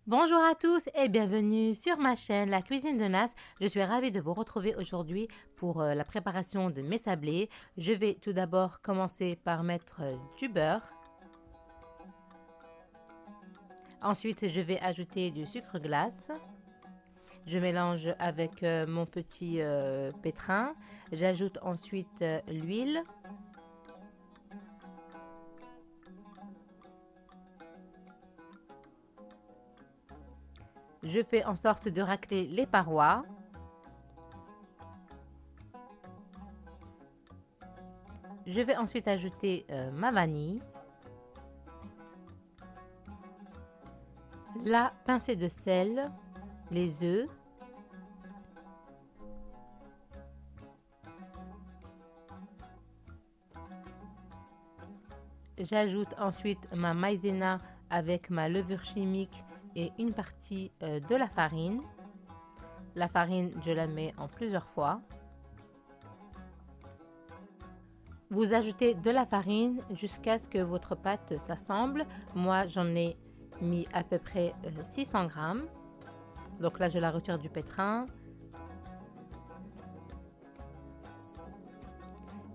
Bonjour à tous et bienvenue sur ma chaîne La Cuisine de Nas. Je suis ravie de vous retrouver aujourd'hui pour la préparation de mes sablés. Je vais tout d'abord commencer par mettre du beurre. Ensuite, je vais ajouter du sucre glace. Je mélange avec mon petit pétrin. J'ajoute ensuite l'huile. Je fais en sorte de racler les parois. Je vais ensuite ajouter ma vanille, la pincée de sel, les œufs, j'ajoute ensuite ma maïzena avec ma levure chimique et une partie de la farine. La farine, je la mets en plusieurs fois. Vous ajoutez de la farine jusqu'à ce que votre pâte s'assemble. Moi, j'en ai mis à peu près 600 grammes. Donc là, je la retire du pétrin.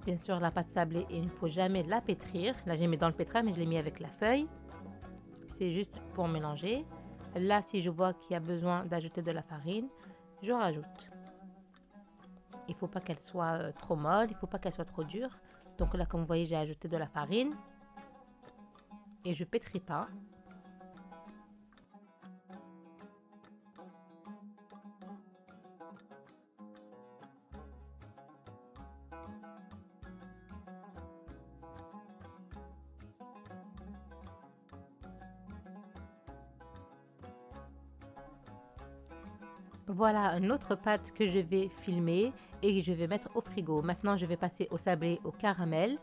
Bien sûr, la pâte sablée, il ne faut jamais la pétrir. Là, j'ai mis dans le pétrin, mais je l'ai mis avec la feuille. C'est juste pour mélanger. Là, si je vois qu'il y a besoin d'ajouter de la farine, je rajoute. Il ne faut pas qu'elle soit trop molle, il ne faut pas qu'elle soit trop dure. Donc là, comme vous voyez, j'ai ajouté de la farine. Et je ne pétris pas. Voilà notre pâte que je vais filmer et je vais mettre au frigo. Maintenant, je vais passer au sablé au caramel.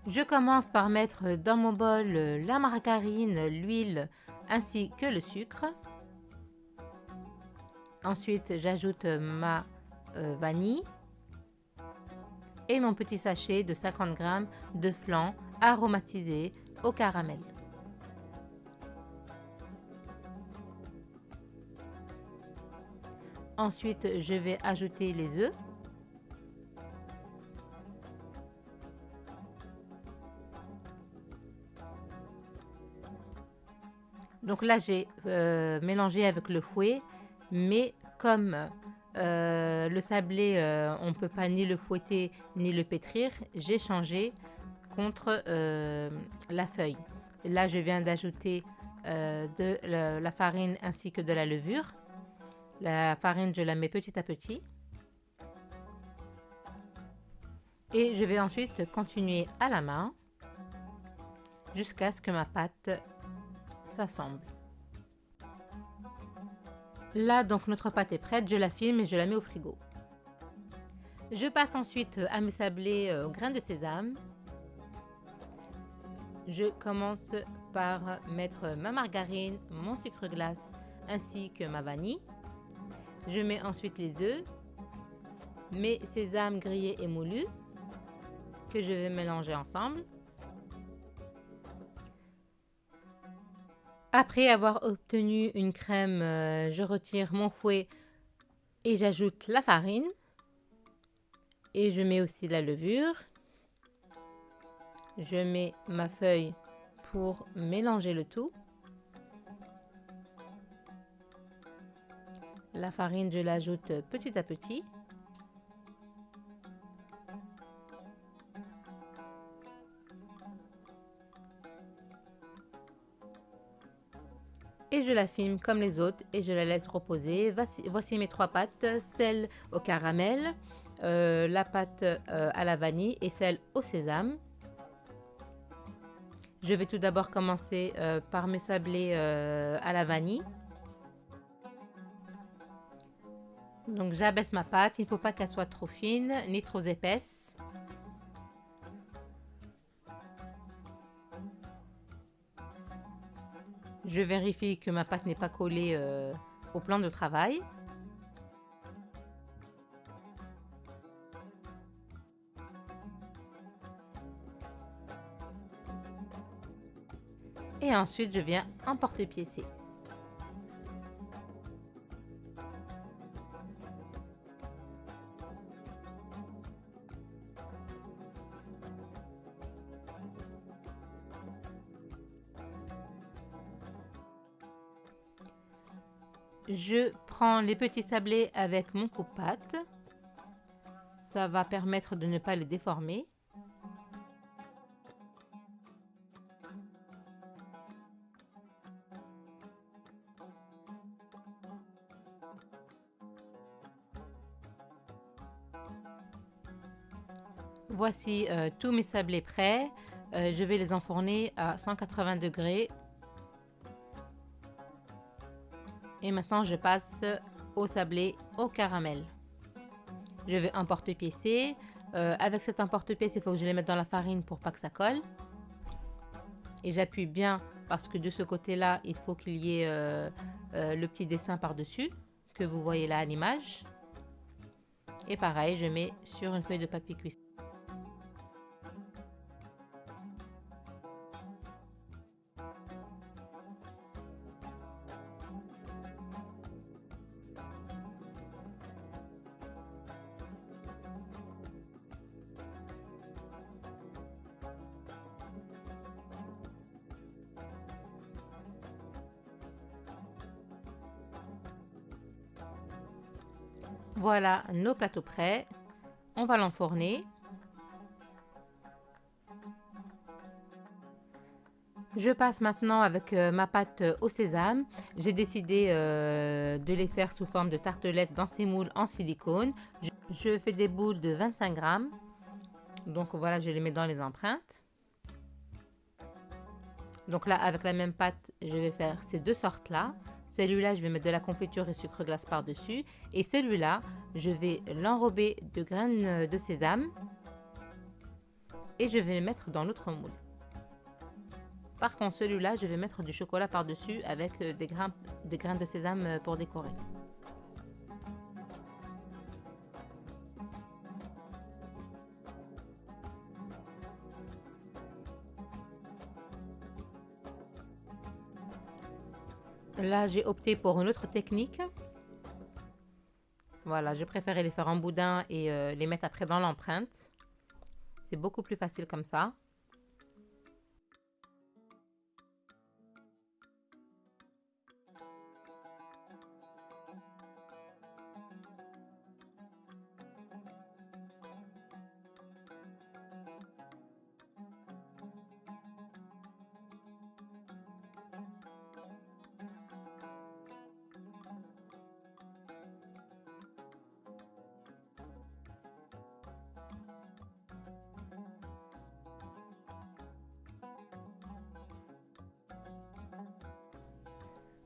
Je commence par mettre dans mon bol la margarine, l'huile ainsi que le sucre. Ensuite, j'ajoute ma vanille et mon petit sachet de 50 g de flan aromatisé au caramel. Ensuite, je vais ajouter les œufs. Donc là, j'ai mélangé avec le fouet, mais comme le sablé, on ne peut pas ni le fouetter ni le pétrir, j'ai changé contre la feuille. Là, je viens d'ajouter de la farine ainsi que de la levure. La farine, je la mets petit à petit. Et je vais ensuite continuer à la main jusqu'à ce que ma pâte s'assemble. Là, donc notre pâte est prête, je la filme et je la mets au frigo. Je passe ensuite à mes sablés au grain de sésame. Je commence par mettre ma margarine, mon sucre glace ainsi que ma vanille. Je mets ensuite les œufs, mes sésames grillés et moulus que je vais mélanger ensemble. Après avoir obtenu une crème, je retire mon fouet et j'ajoute la farine. Et je mets aussi la levure. Je mets ma feuille pour mélanger le tout. La farine, je l'ajoute petit à petit. Et je la filme comme les autres et je la laisse reposer. Voici mes trois pâtes, celle au caramel, la pâte à la vanille et celle au sésame. Je vais tout d'abord commencer par mes sablés à la vanille. Donc j'abaisse ma pâte, il ne faut pas qu'elle soit trop fine ni trop épaisse. Je vérifie que ma pâte n'est pas collée au plan de travail. Et ensuite, je viens emporte-piécer. Je prends les petits sablés avec mon coupe-pâte. Ça va permettre de ne pas les déformer. Voici tous mes sablés prêts. Je vais les enfourner à 180 degrés. Et maintenant, je passe au sablé au caramel. Je vais emporte-piécer. Avec cet emporte-pièce, il faut que je les mette dans la farine pour pas que ça colle. Et j'appuie bien parce que de ce côté-là, il faut qu'il y ait le petit dessin par-dessus que vous voyez là à l'image. Et pareil, je mets sur une feuille de papier cuisson. Voilà nos plateaux prêts. On va l'enfourner. Je passe maintenant avec ma pâte au sésame. J'ai décidé de les faire sous forme de tartelettes dans ces moules en silicone. Je fais des boules de 25 grammes. Donc voilà, je les mets dans les empreintes. Donc là, avec la même pâte, je vais faire ces deux sortes-là. Celui-là, je vais mettre de la confiture et sucre glace par-dessus. Et celui-là, je vais l'enrober de graines de sésame. Et je vais le mettre dans l'autre moule. Par contre, celui-là, je vais mettre du chocolat par-dessus avec des graines de sésame pour décorer. Là, j'ai opté pour une autre technique. Voilà, je préférais les faire en boudin et les mettre après dans l'empreinte. C'est beaucoup plus facile comme ça.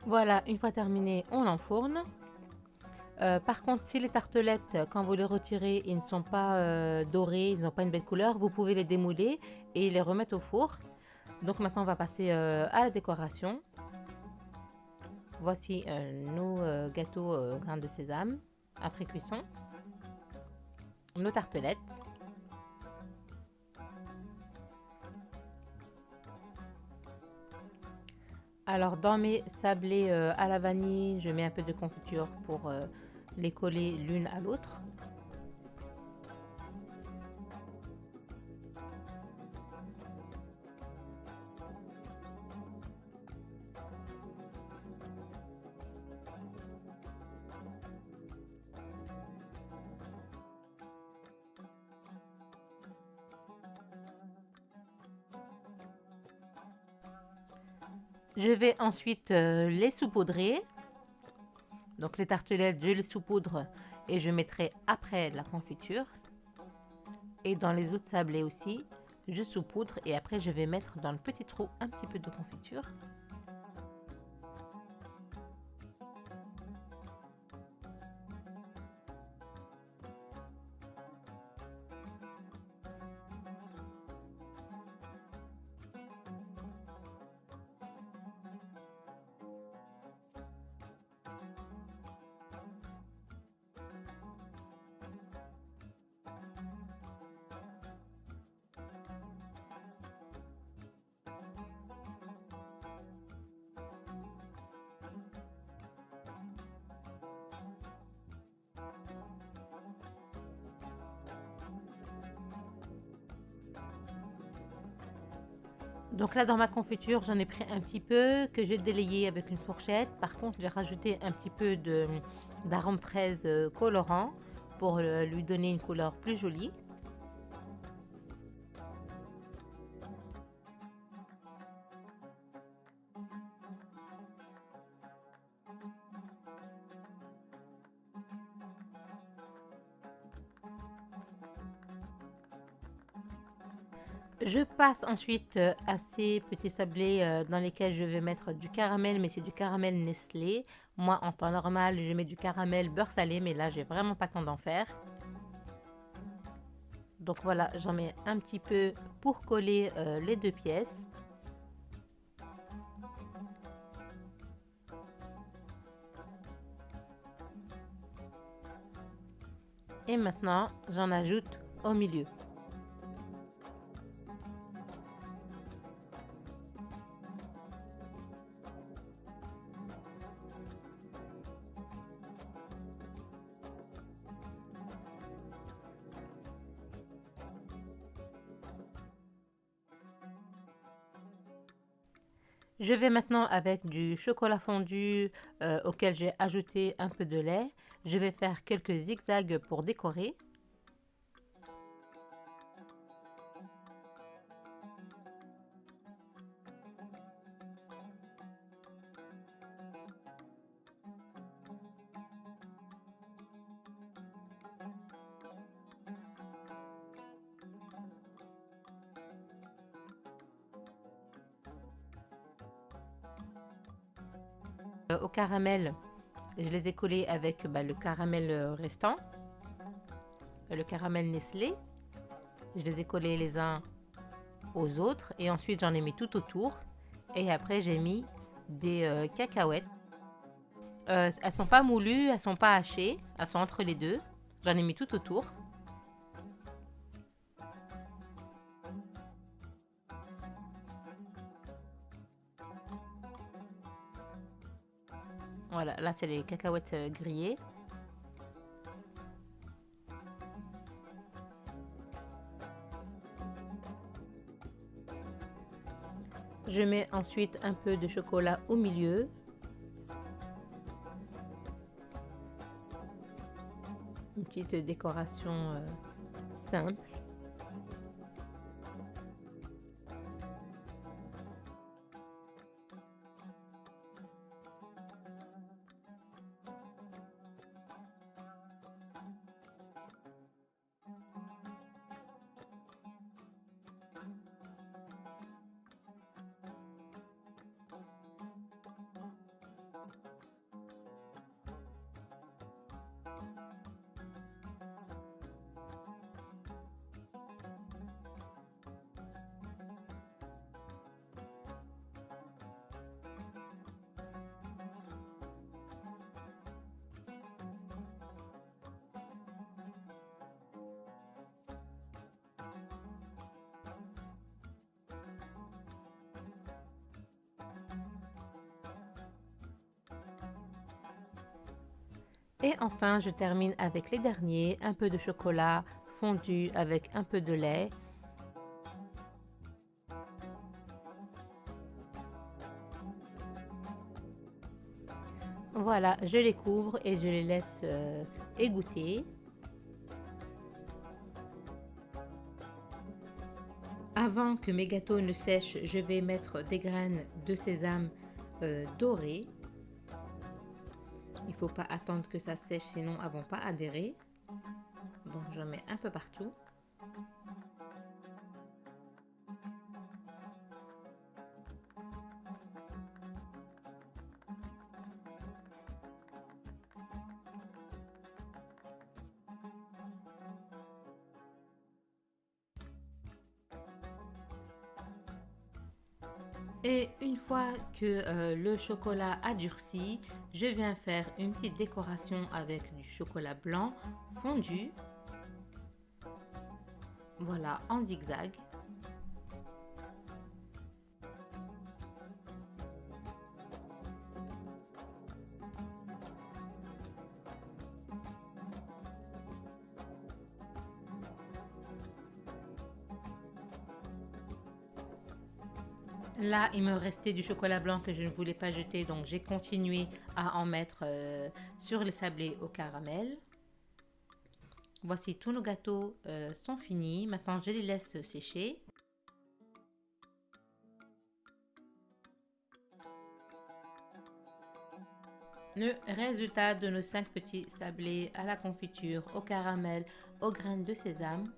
Voilà, une fois terminé, on l'enfourne. Par contre, si les tartelettes, quand vous les retirez, ils ne sont pas dorés, ils n'ont pas une belle couleur, vous pouvez les démouler et les remettre au four. Donc maintenant, on va passer à la décoration. Voici nos gâteaux grains de sésame après cuisson. Nos tartelettes. Alors dans mes sablés à la vanille, je mets un peu de confiture pour les coller l'une à l'autre. Je vais ensuite les saupoudrer. Donc les tartelettes, je les saupoudre et je mettrai après la confiture. Et dans les autres sablés aussi, je saupoudre et après je vais mettre dans le petit trou un petit peu de confiture. Donc là, dans ma confiture, j'en ai pris un petit peu que j'ai délayé avec une fourchette. Par contre, j'ai rajouté un petit peu d'arôme fraise colorant pour lui donner une couleur plus jolie. Je passe ensuite à ces petits sablés dans lesquels je vais mettre du caramel, mais c'est du caramel Nestlé. Moi, en temps normal, je mets du caramel beurre salé, mais là, j'ai vraiment pas le temps d'en faire. Donc voilà, j'en mets un petit peu pour coller les deux pièces. Et maintenant, j'en ajoute au milieu. Je vais maintenant avec du chocolat fondu auquel j'ai ajouté un peu de lait. Je vais faire quelques zigzags pour décorer. Au caramel, je les ai collés avec le caramel restant, le caramel Nestlé. Je les ai collés les uns aux autres et ensuite j'en ai mis tout autour. Et après j'ai mis des cacahuètes. Elles sont pas moulues, elles sont pas hachées, elles sont entre les deux. J'en ai mis tout autour. Voilà, là c'est les cacahuètes grillées. Je mets ensuite un peu de chocolat au milieu. Une petite décoration simple. Et enfin, je termine avec les derniers, un peu de chocolat fondu avec un peu de lait. Voilà, je les couvre et je les laisse égoutter. Avant que mes gâteaux ne sèchent, je vais mettre des graines de sésame dorées. Il ne faut pas attendre que ça sèche, sinon elles ne vont pas adhérer. Donc j'en mets un peu partout. Et une fois que le chocolat a durci, je viens faire une petite décoration avec du chocolat blanc fondu. Voilà, en zigzag. Là, il me restait du chocolat blanc que je ne voulais pas jeter, donc j'ai continué à en mettre sur les sablés au caramel. Voici, tous nos gâteaux sont finis. Maintenant, je les laisse sécher. Le résultat de nos 5 petits sablés à la confiture, au caramel, aux graines de sésame.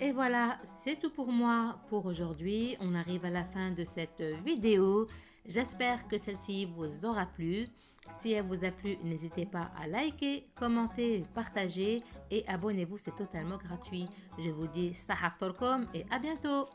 Et voilà, c'est tout pour moi pour aujourd'hui. On arrive à la fin de cette vidéo. J'espère que celle-ci vous aura plu. Si elle vous a plu, n'hésitez pas à liker, commenter, partager et abonnez-vous, c'est totalement gratuit. Je vous dis Sahaf Torkom et à bientôt.